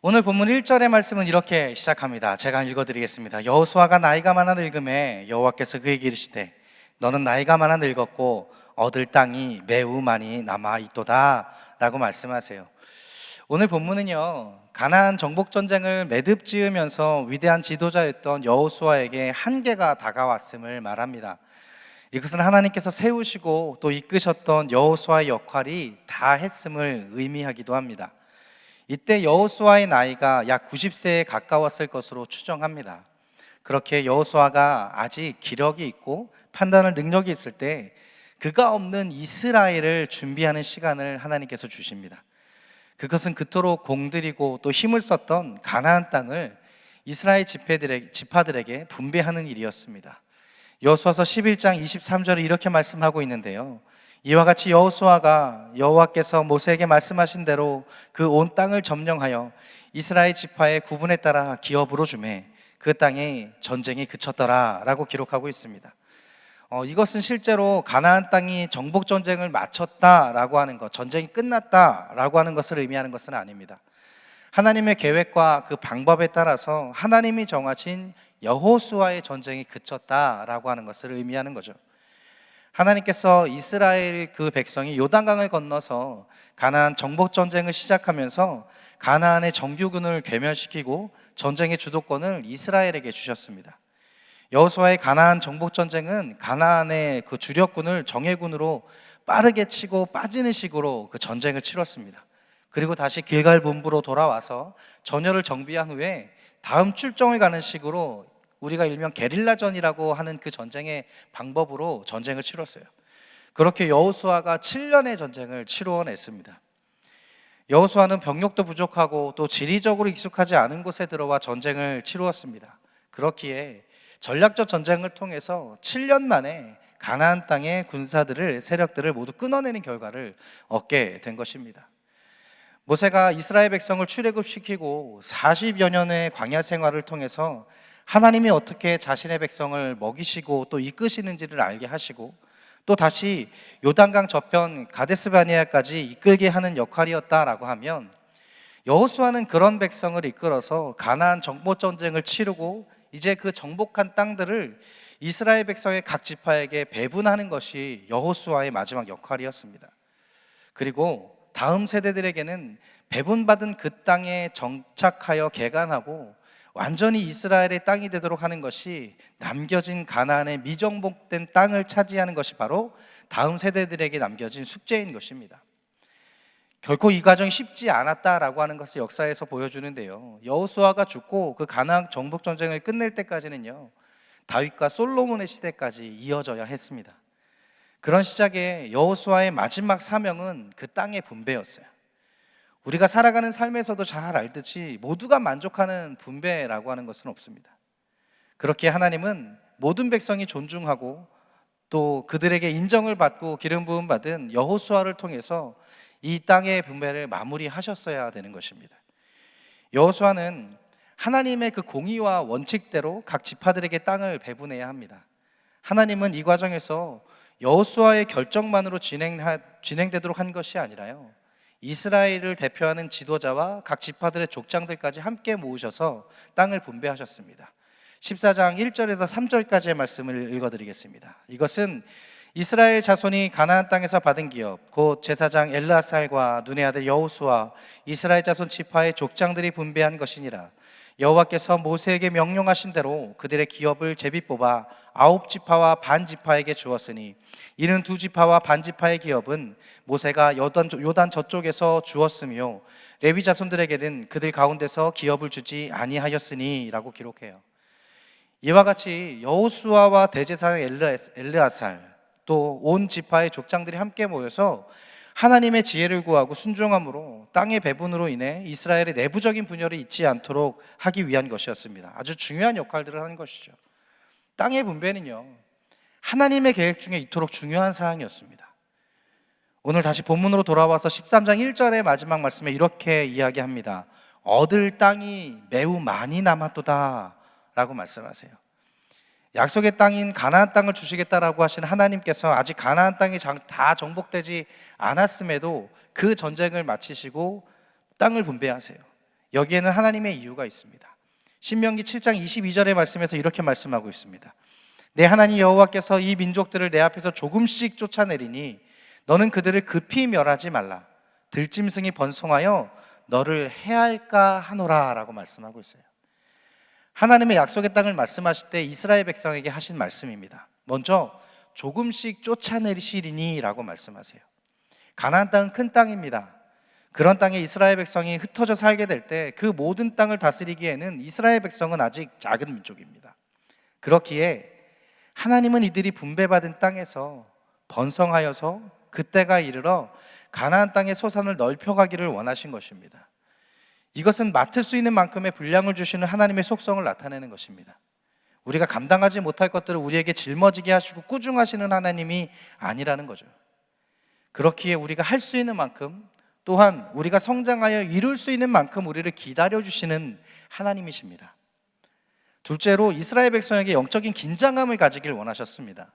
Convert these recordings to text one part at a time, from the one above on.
오늘 본문 1절의 말씀은 이렇게 시작합니다. 제가 읽어드리겠습니다. 여호수아가 나이가 많아 늙음에 여호와께서 그에게 이르시되 너는 나이가 많아 늙었고 얻을 땅이 매우 많이 남아 있도다 라고 말씀하세요. 오늘 본문은요, 가나안 정복 전쟁을 매듭 지으면서 위대한 지도자였던 여호수아에게 한계가 다가왔음을 말합니다. 이것은 하나님께서 세우시고 또 이끄셨던 여호수아의 역할이 다했음을 의미하기도 합니다. 이때 여호수아의 나이가 약 90세에 가까웠을 것으로 추정합니다. 그렇게 여호수아가 아직 기력이 있고 판단할 능력이 있을 때 그가 없는 이스라엘을 준비하는 시간을 하나님께서 주십니다. 그것은 그토록 공들이고 또 힘을 썼던 가나안 땅을 이스라엘 지파들에게 분배하는 일이었습니다. 여호수아서 11장 23절에 이렇게 말씀하고 있는데요, 이와 같이 여호수아가 여호와께서 모세에게 말씀하신 대로 그 온 땅을 점령하여 이스라엘 지파의 구분에 따라 기업으로 주매 그 땅에 전쟁이 그쳤더라 라고 기록하고 있습니다. 이것은 실제로 가나안 땅이 정복 전쟁을 마쳤다라고 하는 것, 전쟁이 끝났다라고 하는 것을 의미하는 것은 아닙니다. 하나님의 계획과 그 방법에 따라서 하나님이 정하신 여호수아의 전쟁이 그쳤다라고 하는 것을 의미하는 거죠. 하나님께서 이스라엘 그 백성이 요단강을 건너서 가나안 정복 전쟁을 시작하면서 가나안의 정규군을 괴멸시키고 전쟁의 주도권을 이스라엘에게 주셨습니다. 여호수아의 가나안 정복 전쟁은 가나안의 그 주력군을 정예군으로 빠르게 치고 빠지는 식으로 그 전쟁을 치렀습니다. 그리고 다시 길갈 본부로 돌아와서 전열을 정비한 후에 다음 출정을 가는 식으로 우리가 일명 게릴라전이라고 하는 그 전쟁의 방법으로 전쟁을 치렀어요. 그렇게 여호수아가 7년의 전쟁을 치루어냈습니다. 여호수아는 병력도 부족하고 또 지리적으로 익숙하지 않은 곳에 들어와 전쟁을 치루었습니다. 그렇기에 전략적 전쟁을 통해서 7년 만에 가나안 땅의 군사들을, 세력들을 모두 끊어내는 결과를 얻게 된 것입니다. 모세가 이스라엘 백성을 출애굽시키고 40여 년의 광야 생활을 통해서 하나님이 어떻게 자신의 백성을 먹이시고 또 이끄시는지를 알게 하시고 또 다시 요단강 저편 가데스바네아까지 이끌게 하는 역할이었다라고 하면, 여호수아는 그런 백성을 이끌어서 가나안 정복 전쟁을 치르고 이제 그 정복한 땅들을 이스라엘 백성의 각 지파에게 배분하는 것이 여호수아의 마지막 역할이었습니다. 그리고 다음 세대들에게는 배분받은 그 땅에 정착하여 개간하고 완전히 이스라엘의 땅이 되도록 하는 것이, 남겨진 가나안의 미정복된 땅을 차지하는 것이 바로 다음 세대들에게 남겨진 숙제인 것입니다. 결코 이 과정이 쉽지 않았다라고 하는 것을 역사에서 보여주는데요, 여호수아가 죽고 그 가나안 정복 전쟁을 끝낼 때까지는요, 다윗과 솔로몬의 시대까지 이어져야 했습니다. 그런 시작에 여호수아의 마지막 사명은 그 땅의 분배였어요. 우리가 살아가는 삶에서도 잘 알듯이 모두가 만족하는 분배라고 하는 것은 없습니다. 그렇게 하나님은 모든 백성이 존중하고 또 그들에게 인정을 받고 기름 부음 받은 여호수아를 통해서 이 땅의 분배를 마무리하셨어야 되는 것입니다. 여호수아는 하나님의 그 공의와 원칙대로 각 지파들에게 땅을 배분해야 합니다. 하나님은 이 과정에서 여호수아의 결정만으로 진행되도록 한 것이 아니라요, 이스라엘을 대표하는 지도자와 각 지파들의 족장들까지 함께 모으셔서 땅을 분배하셨습니다. 14장 1절에서 3절까지의 말씀을 읽어드리겠습니다. 이것은 이스라엘 자손이 가나안 땅에서 받은 기업, 곧 제사장 엘르아살과 눈의 아들 여호수아, 이스라엘 자손 지파의 족장들이 분배한 것이니라. 여호와께서 모세에게 명령하신 대로 그들의 기업을 제비 뽑아 9지파와 반 지파에게 주었으니, 이는 2지파와 반 지파의 기업은 모세가 요단 저쪽에서 주었으며 레위 자손들에게는 그들 가운데서 기업을 주지 아니하였으니 라고 기록해요. 이와 같이 여호수아와 대제사장 엘르아살 또 온 지파의 족장들이 함께 모여서 하나님의 지혜를 구하고 순종함으로 땅의 배분으로 인해 이스라엘의 내부적인 분열이 있지 않도록 하기 위한 것이었습니다. 아주 중요한 역할들을 하는 것이죠. 땅의 분배는요, 하나님의 계획 중에 이토록 중요한 사항이었습니다. 오늘 다시 본문으로 돌아와서 13장 1절의 마지막 말씀에 이렇게 이야기합니다. 얻을 땅이 매우 많이 남았도다 라고 말씀하세요. 약속의 땅인 가나안 땅을 주시겠다라고 하신 하나님께서 아직 가나안 땅이 다 정복되지 않았음에도 그 전쟁을 마치시고 땅을 분배하세요. 여기에는 하나님의 이유가 있습니다. 신명기 7장 22절의 말씀에서 이렇게 말씀하고 있습니다. 내 하나님 여호와께서 이 민족들을 내 앞에서 조금씩 쫓아내리니 너는 그들을 급히 멸하지 말라. 들짐승이 번성하여 너를 해할까 하노라 라고 말씀하고 있어요. 하나님의 약속의 땅을 말씀하실 때 이스라엘 백성에게 하신 말씀입니다. 먼저 조금씩 쫓아내시리니 라고 말씀하세요. 가나안 땅은 큰 땅입니다. 그런 땅에 이스라엘 백성이 흩어져 살게 될 때 그 모든 땅을 다스리기에는 이스라엘 백성은 아직 작은 민족입니다. 그렇기에 하나님은 이들이 분배받은 땅에서 번성하여서 그때가 이르러 가나안 땅의 소산을 넓혀가기를 원하신 것입니다. 이것은 맡을 수 있는 만큼의 분량을 주시는 하나님의 속성을 나타내는 것입니다. 우리가 감당하지 못할 것들을 우리에게 짊어지게 하시고 꾸중하시는 하나님이 아니라는 거죠. 그렇기에 우리가 할 수 있는 만큼, 또한 우리가 성장하여 이룰 수 있는 만큼 우리를 기다려주시는 하나님이십니다. 둘째로 이스라엘 백성에게 영적인 긴장감을 가지길 원하셨습니다.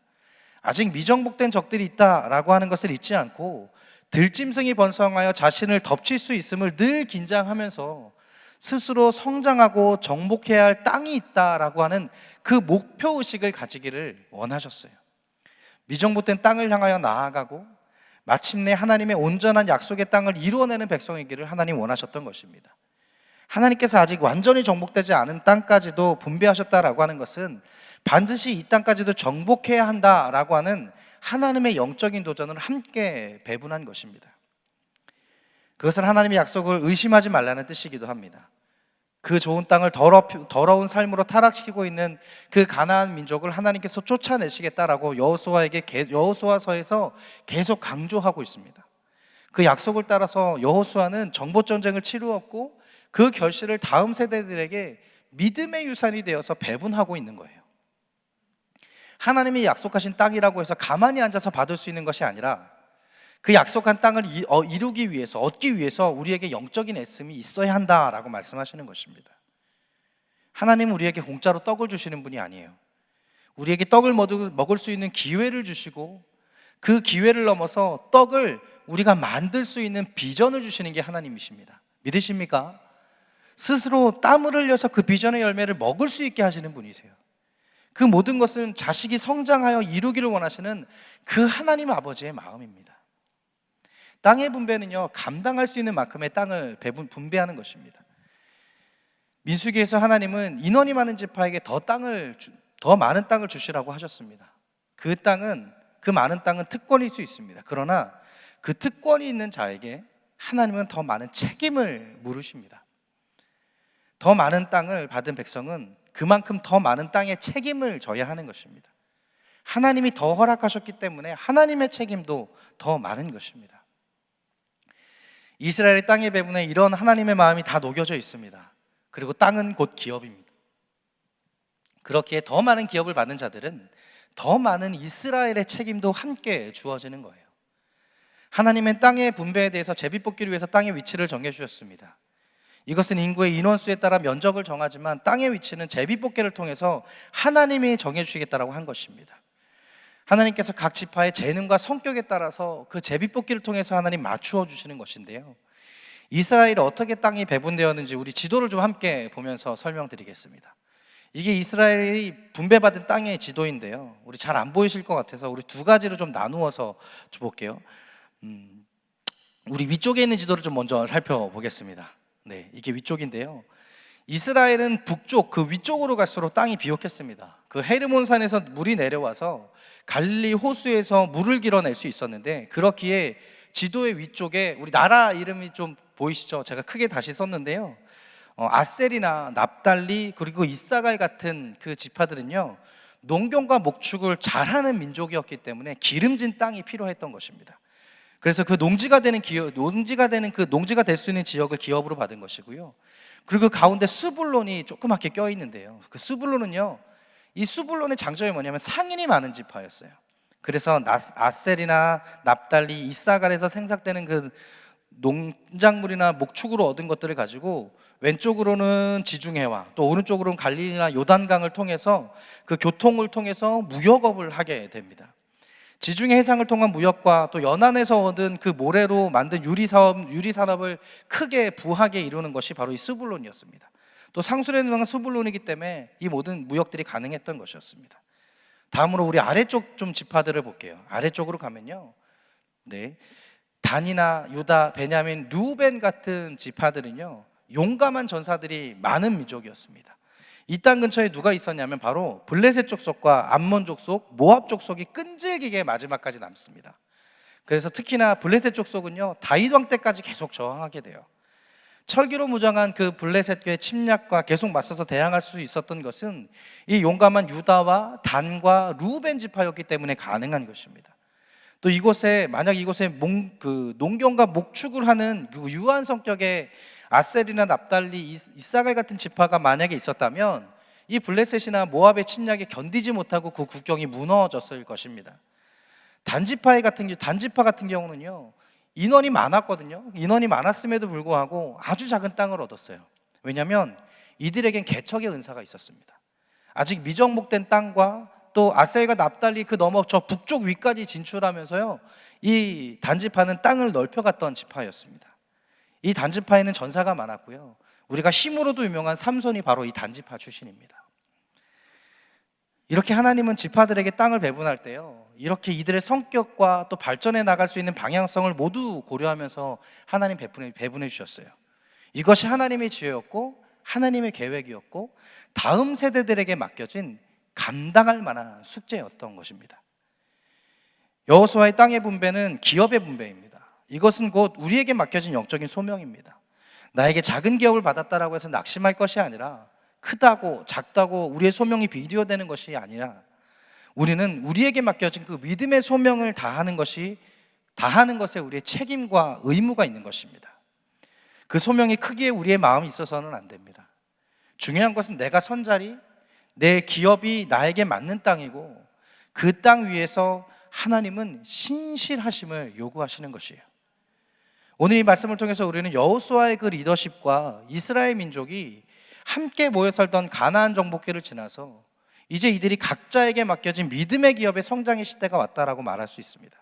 아직 미정복된 적들이 있다라고 하는 것을 잊지 않고 들짐승이 번성하여 자신을 덮칠 수 있음을 늘 긴장하면서 스스로 성장하고 정복해야 할 땅이 있다라고 하는 그 목표의식을 가지기를 원하셨어요. 미정복된 땅을 향하여 나아가고 마침내 하나님의 온전한 약속의 땅을 이루어내는 백성이기를 하나님 원하셨던 것입니다. 하나님께서 아직 완전히 정복되지 않은 땅까지도 분배하셨다라고 하는 것은 반드시 이 땅까지도 정복해야 한다라고 하는 하나님의 영적인 도전을 함께 배분한 것입니다. 그것은 하나님의 약속을 의심하지 말라는 뜻이기도 합니다. 그 좋은 땅을 더러운 삶으로 타락시키고 있는 그 가나안 민족을 하나님께서 쫓아내시겠다라고 여호수아서에서 계속 강조하고 있습니다. 그 약속을 따라서 여호수아는 정복전쟁을 치루었고 그 결실을 다음 세대들에게 믿음의 유산이 되어서 배분하고 있는 거예요. 하나님이 약속하신 땅이라고 해서 가만히 앉아서 받을 수 있는 것이 아니라 그 약속한 땅을 이루기 위해서, 얻기 위해서 우리에게 영적인 애씀이 있어야 한다라고 말씀하시는 것입니다. 하나님은 우리에게 공짜로 떡을 주시는 분이 아니에요. 우리에게 떡을 먹을 수 있는 기회를 주시고 그 기회를 넘어서 떡을 우리가 만들 수 있는 비전을 주시는 게 하나님이십니다. 믿으십니까? 스스로 땀을 흘려서 그 비전의 열매를 먹을 수 있게 하시는 분이세요. 그 모든 것은 자식이 성장하여 이루기를 원하시는 그 하나님 아버지의 마음입니다. 땅의 분배는요, 감당할 수 있는 만큼의 땅을 분배하는 것입니다. 민수기에서 하나님은 인원이 많은 지파에게 더 많은 땅을 주시라고 하셨습니다. 그 많은 땅은 특권일 수 있습니다. 그러나 그 특권이 있는 자에게 하나님은 더 많은 책임을 물으십니다. 더 많은 땅을 받은 백성은 그만큼 더 많은 땅의 책임을 져야 하는 것입니다. 하나님이 더 허락하셨기 때문에 하나님의 책임도 더 많은 것입니다. 이스라엘의 땅의 배분에 이런 하나님의 마음이 다 녹여져 있습니다. 그리고 땅은 곧 기업입니다. 그렇기에 더 많은 기업을 받는 자들은 더 많은 이스라엘의 책임도 함께 주어지는 거예요. 하나님은 땅의 분배에 대해서 제비뽑기를 위해서 땅의 위치를 정해주셨습니다. 이것은 인구의 인원수에 따라 면적을 정하지만 땅의 위치는 제비뽑기를 통해서 하나님이 정해주시겠다라고 한 것입니다. 하나님께서 각 지파의 재능과 성격에 따라서 그 제비뽑기를 통해서 하나님 맞추어 주시는 것인데요, 이스라엘이 어떻게 땅이 배분되었는지 우리 지도를 좀 함께 보면서 설명드리겠습니다. 이게 이스라엘이 분배받은 땅의 지도인데요, 우리 잘 안 보이실 것 같아서 우리 두 가지로 좀 나누어서 볼게요. 우리 위쪽에 있는 지도를 좀 먼저 살펴보겠습니다. 네, 이게 위쪽인데요, 이스라엘은 북쪽 그 위쪽으로 갈수록 땅이 비옥했습니다. 그 헤르몬 산에서 물이 내려와서 갈릴리 호수에서 물을 길어낼 수 있었는데, 그렇기에 지도의 위쪽에 우리 나라 이름이 좀 보이시죠? 제가 크게 다시 썼는데요, 아셀이나 납달리 그리고 이사갈 같은 그 지파들은요, 농경과 목축을 잘하는 민족이었기 때문에 기름진 땅이 필요했던 것입니다. 그래서 그 농지가 될 수 있는 지역을 기업으로 받은 것이고요. 그리고 그 가운데 스불론이 조그맣게 껴 있는데요, 그 스불론은요, 이 스불론의 장점이 뭐냐면 상인이 많은 지파였어요. 그래서 아셀이나 납달리, 이사갈에서 생산되는 그 농작물이나 목축으로 얻은 것들을 가지고 왼쪽으로는 지중해와 또 오른쪽으로는 갈릴리나 요단강을 통해서 그 교통을 통해서 무역업을 하게 됩니다. 지중해 해상을 통한 무역과 또 연안에서 얻은 그 모래로 만든 유리산업을 크게 부하게 이루는 것이 바로 이 스불론이었습니다. 또 상수리에 있는 스불론이기 때문에 이 모든 무역들이 가능했던 것이었습니다. 다음으로 우리 아래쪽 좀 지파들을 볼게요. 아래쪽으로 가면요, 네, 단이나 유다, 베냐민, 루벤 같은 지파들은요, 용감한 전사들이 많은 민족이었습니다. 이 땅 근처에 누가 있었냐면 바로 블레셋 족속과 암몬 족속, 모압 족속이 끈질기게 마지막까지 남습니다. 그래서 특히나 블레셋 족속은요, 다윗 왕 때까지 계속 저항하게 돼요. 철기로 무장한 그 블레셋과의 침략과 계속 맞서서 대항할 수 있었던 것은 이 용감한 유다와 단과 루벤 지파였기 때문에 가능한 것입니다. 또 이곳에 만약 이곳에 농경과 목축을 하는 그 유한 성격의 아셀이나 납달리, 이사갈 같은 지파가 만약에 있었다면 이 블레셋이나 모압의 침략에 견디지 못하고 그 국경이 무너졌을 것입니다. 단지파 같은 경우는요, 인원이 많았거든요. 인원이 많았음에도 불구하고 아주 작은 땅을 얻었어요. 왜냐하면 이들에겐 개척의 은사가 있었습니다. 아직 미정복된 땅과 또 아셀과 납달리 그 너머 저 북쪽 위까지 진출하면서요, 이 단지파는 땅을 넓혀갔던 지파였습니다. 이 단지파에는 전사가 많았고요, 우리가 힘으로도 유명한 삼손이 바로 이 단지파 출신입니다. 이렇게 하나님은 지파들에게 땅을 배분할 때요, 이렇게 이들의 성격과 또 발전해 나갈 수 있는 방향성을 모두 고려하면서 하나님 배분해 주셨어요. 이것이 하나님의 지혜였고 하나님의 계획이었고 다음 세대들에게 맡겨진 감당할 만한 숙제였던 것입니다. 여호수아의 땅의 분배는 기업의 분배입니다. 이것은 곧 우리에게 맡겨진 영적인 소명입니다. 나에게 작은 기업을 받았다라고 해서 낙심할 것이 아니라, 크다고 작다고 우리의 소명이 비교되는 것이 아니라, 우리는 우리에게 맡겨진 그 믿음의 소명을 다하는 것에 우리의 책임과 의무가 있는 것입니다. 그 소명이 크기에 우리의 마음이 있어서는 안 됩니다. 중요한 것은 내가 선 자리, 내 기업이 나에게 맞는 땅이고 그 땅 위에서 하나님은 신실하심을 요구하시는 것이에요. 오늘 이 말씀을 통해서 우리는 여호수아의 그 리더십과 이스라엘 민족이 함께 모여 살던 가나안 정복기를 지나서 이제 이들이 각자에게 맡겨진 믿음의 기업의 성장의 시대가 왔다라고 말할 수 있습니다.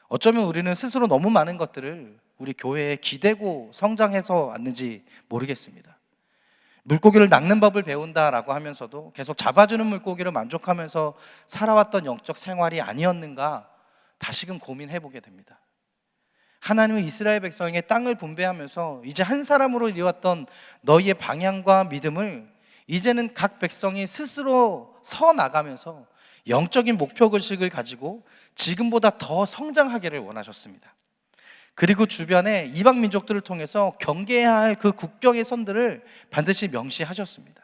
어쩌면 우리는 스스로 너무 많은 것들을 우리 교회에 기대고 성장해서 왔는지 모르겠습니다. 물고기를 낚는 법을 배운다라고 하면서도 계속 잡아주는 물고기를 만족하면서 살아왔던 영적 생활이 아니었는가 다시금 고민해보게 됩니다. 하나님은 이스라엘 백성에게 땅을 분배하면서 이제 한 사람으로 이루었던 너희의 방향과 믿음을 이제는 각 백성이 스스로 서 나가면서 영적인 목표의식을 가지고 지금보다 더 성장하기를 원하셨습니다. 그리고 주변에 이방 민족들을 통해서 경계해야 할 그 국경의 선들을 반드시 명시하셨습니다.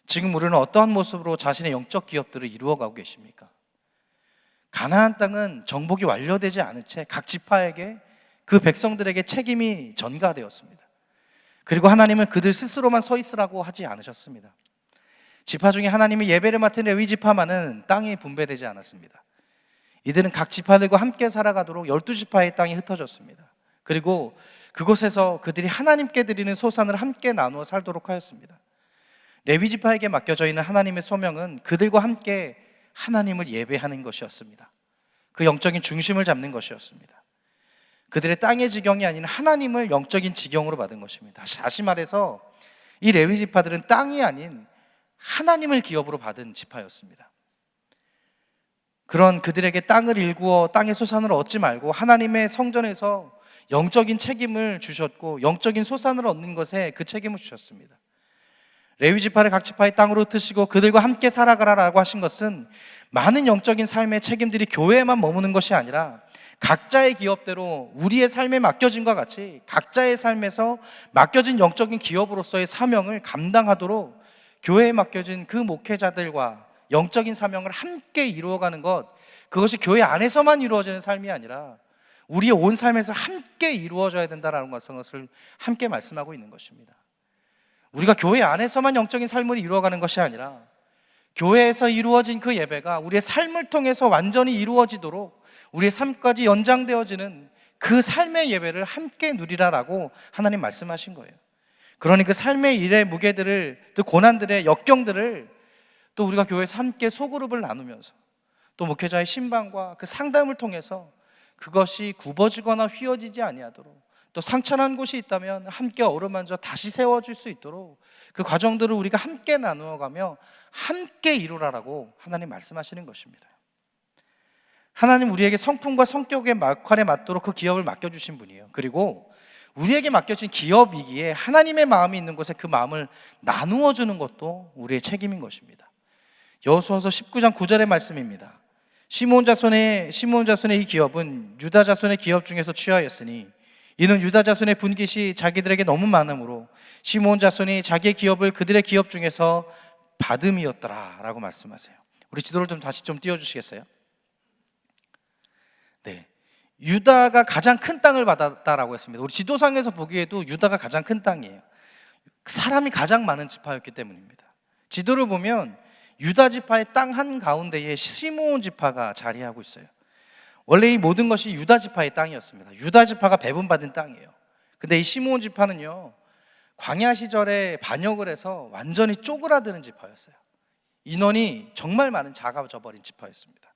지금 우리는 어떠한 모습으로 자신의 영적 기업들을 이루어가고 계십니까? 가나안 땅은 정복이 완료되지 않은 채 각 지파에게, 그 백성들에게 책임이 전가되었습니다. 그리고 하나님은 그들 스스로만 서 있으라고 하지 않으셨습니다. 지파 중에 하나님이 예배를 맡은 레위 지파만은 땅이 분배되지 않았습니다. 이들은 각 지파들과 함께 살아가도록 12지파의 땅이 흩어졌습니다. 그리고 그곳에서 그들이 하나님께 드리는 소산을 함께 나누어 살도록 하였습니다. 레위 지파에게 맡겨져 있는 하나님의 소명은 그들과 함께 하나님을 예배하는 것이었습니다. 그 영적인 중심을 잡는 것이었습니다. 그들의 땅의 지경이 아닌 하나님을 영적인 지경으로 받은 것입니다. 다시 말해서 이 레위 지파들은 땅이 아닌 하나님을 기업으로 받은 지파였습니다. 그런 그들에게 땅을 일구어 땅의 소산을 얻지 말고 하나님의 성전에서 영적인 책임을 주셨고 영적인 소산을 얻는 것에 그 책임을 주셨습니다. 레위 지파를 각 지파의 땅으로 흩으시고 그들과 함께 살아가라라고 하신 것은 많은 영적인 삶의 책임들이 교회에만 머무는 것이 아니라 각자의 기업대로 우리의 삶에 맡겨진과 같이 각자의 삶에서 맡겨진 영적인 기업으로서의 사명을 감당하도록 교회에 맡겨진 그 목회자들과 영적인 사명을 함께 이루어가는 것, 그것이 교회 안에서만 이루어지는 삶이 아니라 우리의 온 삶에서 함께 이루어져야 된다는 것을 함께 말씀하고 있는 것입니다. 우리가 교회 안에서만 영적인 삶을 이루어가는 것이 아니라 교회에서 이루어진 그 예배가 우리의 삶을 통해서 완전히 이루어지도록 우리의 삶까지 연장되어지는 그 삶의 예배를 함께 누리라라고 하나님 말씀하신 거예요. 그러니 그 삶의 일의 무게들을, 또 고난들의 역경들을 또 우리가 교회에서 함께 소그룹을 나누면서 또 목회자의 신방과 그 상담을 통해서 그것이 굽어지거나 휘어지지 아니하도록, 또 상처난 곳이 있다면 함께 어루만져 다시 세워줄 수 있도록 그 과정들을 우리가 함께 나누어가며 함께 이루라라고 하나님 말씀하시는 것입니다. 하나님 우리에게 성품과 성격의 역할에 맞도록 그 기업을 맡겨주신 분이에요. 그리고 우리에게 맡겨진 기업이기에 하나님의 마음이 있는 곳에 그 마음을 나누어 주는 것도 우리의 책임인 것입니다. 여호수아서 19장 9절의 말씀입니다. 시므온 자손의 이 기업은 유다 자손의 기업 중에서 취하였으니 이는 유다 자손의 분깃이 자기들에게 너무 많으므로 시므온 자손이 자기의 기업을 그들의 기업 중에서 받음이었더라 라고 말씀하세요. 우리 지도를 다시 띄워주시겠어요? 네, 유다가 가장 큰 땅을 받았다라고 했습니다. 우리 지도상에서 보기에도 유다가 가장 큰 땅이에요. 사람이 가장 많은 지파였기 때문입니다. 지도를 보면 유다 지파의 땅 한가운데에 시므온 지파가 자리하고 있어요. 원래 이 모든 것이 유다 지파의 땅이었습니다. 유다 지파가 배분받은 땅이에요. 근데 이 시므온 지파는요, 광야 시절에 반역을 해서 완전히 쪼그라드는 지파였어요. 인원이 정말 많은 작아져 버린 지파였습니다.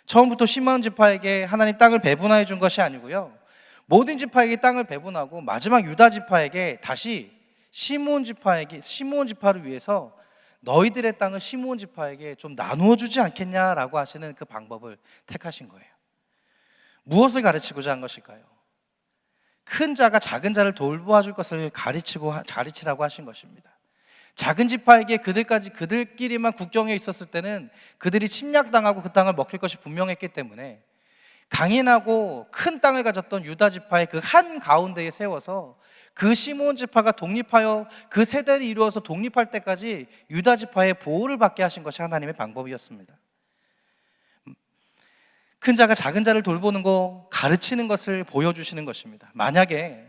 처음부터 시므온 지파에게 하나님 땅을 배분하여 준 것이 아니고요, 모든 지파에게 땅을 배분하고 마지막 유다 지파에게 다시 시므온 지파를 위해서 너희들의 땅을 시므온 지파에게 좀 나누어 주지 않겠냐라고 하시는 그 방법을 택하신 거예요. 무엇을 가르치고자 한 것일까요? 큰 자가 작은 자를 돌보아줄 것을 가르치라고 하신 것입니다. 작은 지파에게 그들끼리만 국경에 있었을 때는 그들이 침략당하고 그 땅을 먹힐 것이 분명했기 때문에 강인하고 큰 땅을 가졌던 유다 지파의 그 한 가운데에 세워서 그 시므온 지파가 독립하여 그 세대를 이루어서 독립할 때까지 유다 지파의 보호를 받게 하신 것이 하나님의 방법이었습니다. 큰 자가 작은 자를 돌보는 거, 가르치는 것을 보여주시는 것입니다. 만약에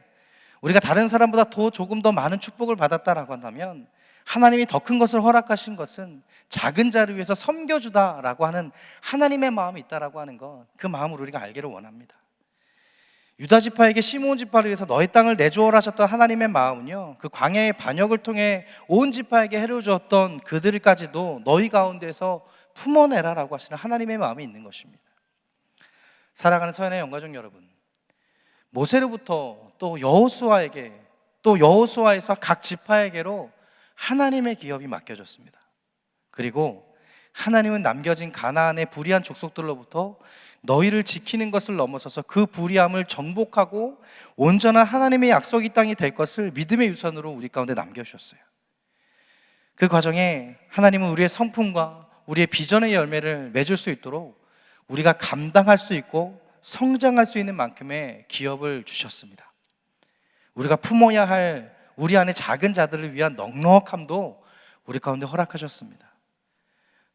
우리가 다른 사람보다 조금 더 많은 축복을 받았다라고 한다면 하나님이 더 큰 것을 허락하신 것은 작은 자를 위해서 섬겨주다라고 하는 하나님의 마음이 있다라고 하는 것, 그 마음을 우리가 알기를 원합니다. 유다 지파에게 시므온 지파를 위해서 너의 땅을 내주어라 하셨던 하나님의 마음은요, 그 광야의 반역을 통해 온 지파에게 해를 주었던 그들까지도 너희 가운데서 품어내라라고 하시는 하나님의 마음이 있는 것입니다. 사랑하는 서연의 영가족 여러분, 모세로부터 또 여호수아에게, 또 여호수아에서 각 지파에게로 하나님의 기업이 맡겨졌습니다. 그리고 하나님은 남겨진 가나안의 불의한 족속들로부터 너희를 지키는 것을 넘어서서 그 불의함을 정복하고 온전한 하나님의 약속의 땅이 될 것을 믿음의 유산으로 우리 가운데 남겨주셨어요. 그 과정에 하나님은 우리의 성품과 우리의 비전의 열매를 맺을 수 있도록 우리가 감당할 수 있고 성장할 수 있는 만큼의 기업을 주셨습니다. 우리가 품어야 할 우리 안에 작은 자들을 위한 넉넉함도 우리 가운데 허락하셨습니다.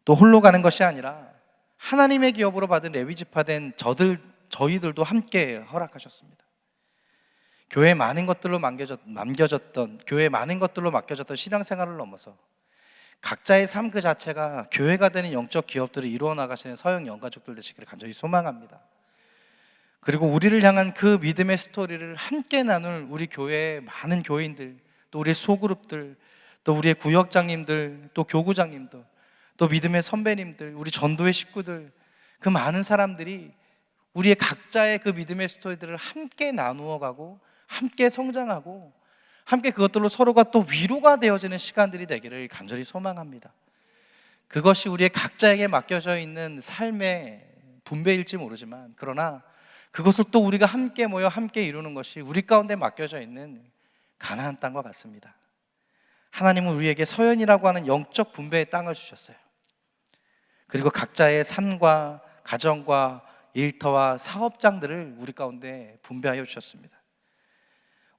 또 홀로 가는 것이 아니라 하나님의 기업으로 받은 레위 지파된 저희들도 함께 허락하셨습니다. 교회에 많은 것들로 맡겨졌던 신앙생활을 넘어서 각자의 삶 그 자체가 교회가 되는 영적 기업들을 이루어 나가시는 서영 영가족들 되시기를 간절히 소망합니다. 그리고 우리를 향한 그 믿음의 스토리를 함께 나눌 우리 교회의 많은 교인들, 또 우리의 소그룹들, 또 우리의 구역장님들, 또 교구장님들, 또 믿음의 선배님들, 우리 전도의 식구들, 그 많은 사람들이 우리의 각자의 그 믿음의 스토리들을 함께 나누어 가고 함께 성장하고 함께 그것들로 서로가 또 위로가 되어지는 시간들이 되기를 간절히 소망합니다. 그것이 우리의 각자에게 맡겨져 있는 삶의 분배일지 모르지만, 그러나 그것을 또 우리가 함께 모여 함께 이루는 것이 우리 가운데 맡겨져 있는 가나안 땅과 같습니다. 하나님은 우리에게 서연이라고 하는 영적 분배의 땅을 주셨어요. 그리고 각자의 삶과 가정과 일터와 사업장들을 우리 가운데 분배하여 주셨습니다.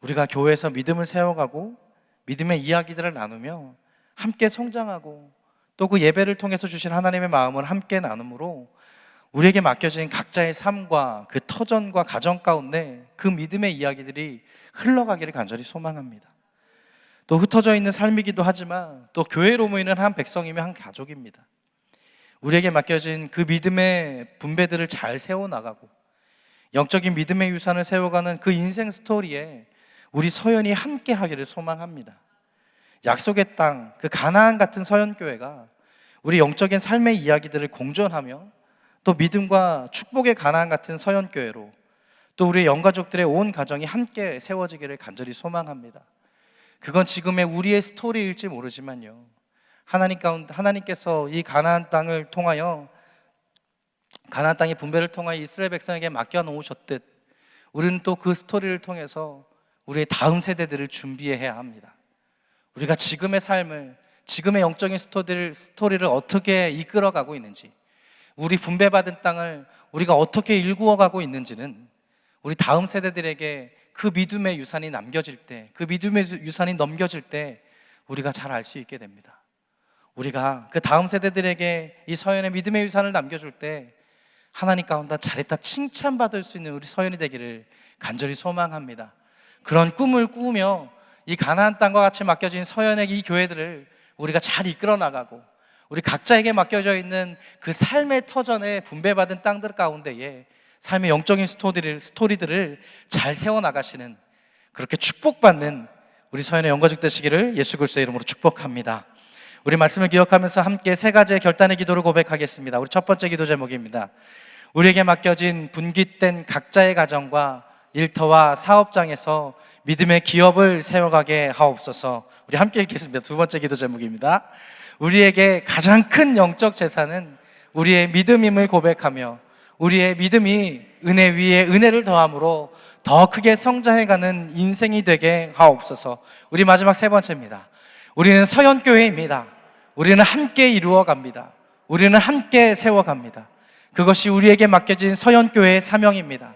우리가 교회에서 믿음을 세워가고 믿음의 이야기들을 나누며 함께 성장하고 또 그 예배를 통해서 주신 하나님의 마음을 함께 나눔으로 우리에게 맡겨진 각자의 삶과 그 터전과 가정 가운데 그 믿음의 이야기들이 흘러가기를 간절히 소망합니다. 또 흩어져 있는 삶이기도 하지만 또 교회로 모이는 한 백성이며 한 가족입니다. 우리에게 맡겨진 그 믿음의 분배들을 잘 세워나가고 영적인 믿음의 유산을 세워가는 그 인생 스토리에 우리 서연이 함께 하기를 소망합니다. 약속의 땅, 그 가나안 같은 서연교회가 우리 영적인 삶의 이야기들을 공존하며 또 믿음과 축복의 가나안 같은 서연교회로 또 우리 영가족들의 온 가정이 함께 세워지기를 간절히 소망합니다. 그건 지금의 우리의 스토리일지 모르지만요, 하나님께서 이 가나안 땅을 통하여, 가나안 땅의 분배를 통하여 이스라엘 백성에게 맡겨 놓으셨듯 우리는 또 그 스토리를 통해서 우리의 다음 세대들을 준비해야 합니다. 우리가 지금의 삶을, 지금의 영적인 스토리를 어떻게 이끌어가고 있는지, 우리 분배받은 땅을 우리가 어떻게 일구어가고 있는지는 우리 다음 세대들에게 그 믿음의 유산이 남겨질 때, 그 믿음의 유산이 넘겨질 때 우리가 잘 알 수 있게 됩니다. 우리가 그 다음 세대들에게 이 서연의 믿음의 유산을 남겨줄 때 하나님 가운데 잘했다 칭찬받을 수 있는 우리 서연이 되기를 간절히 소망합니다. 그런 꿈을 꾸며 이 가나안 땅과 같이 맡겨진 서연의 이 교회들을 우리가 잘 이끌어 나가고, 우리 각자에게 맡겨져 있는 그 삶의 터전에 분배받은 땅들 가운데에 삶의 영적인 스토리들을 잘 세워나가시는, 그렇게 축복받는 우리 서연의 영가족 되시기를 예수 그리스도의 이름으로 축복합니다. 우리 말씀을 기억하면서 함께 세 가지의 결단의 기도를 고백하겠습니다. 우리 첫 번째 기도 제목입니다. 우리에게 맡겨진 분깃된 각자의 가정과 일터와 사업장에서 믿음의 기업을 세워가게 하옵소서. 우리 함께 읽겠습니다. 두 번째 기도 제목입니다. 우리에게 가장 큰 영적 재산은 우리의 믿음임을 고백하며 우리의 믿음이 은혜 위에 은혜를 더함으로 더 크게 성장해가는 인생이 되게 하옵소서. 우리 마지막 세 번째입니다. 우리는 서연교회입니다. 우리는 함께 이루어갑니다. 우리는 함께 세워갑니다. 그것이 우리에게 맡겨진 서연교회의 사명입니다.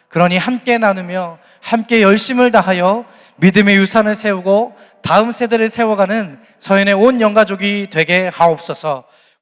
그러니 함께 나누며 함께 열심을 다하여 믿음의 유산을 세우고 다음 세대를 세워가는 서연의 온 영가족이 되게 하옵소서.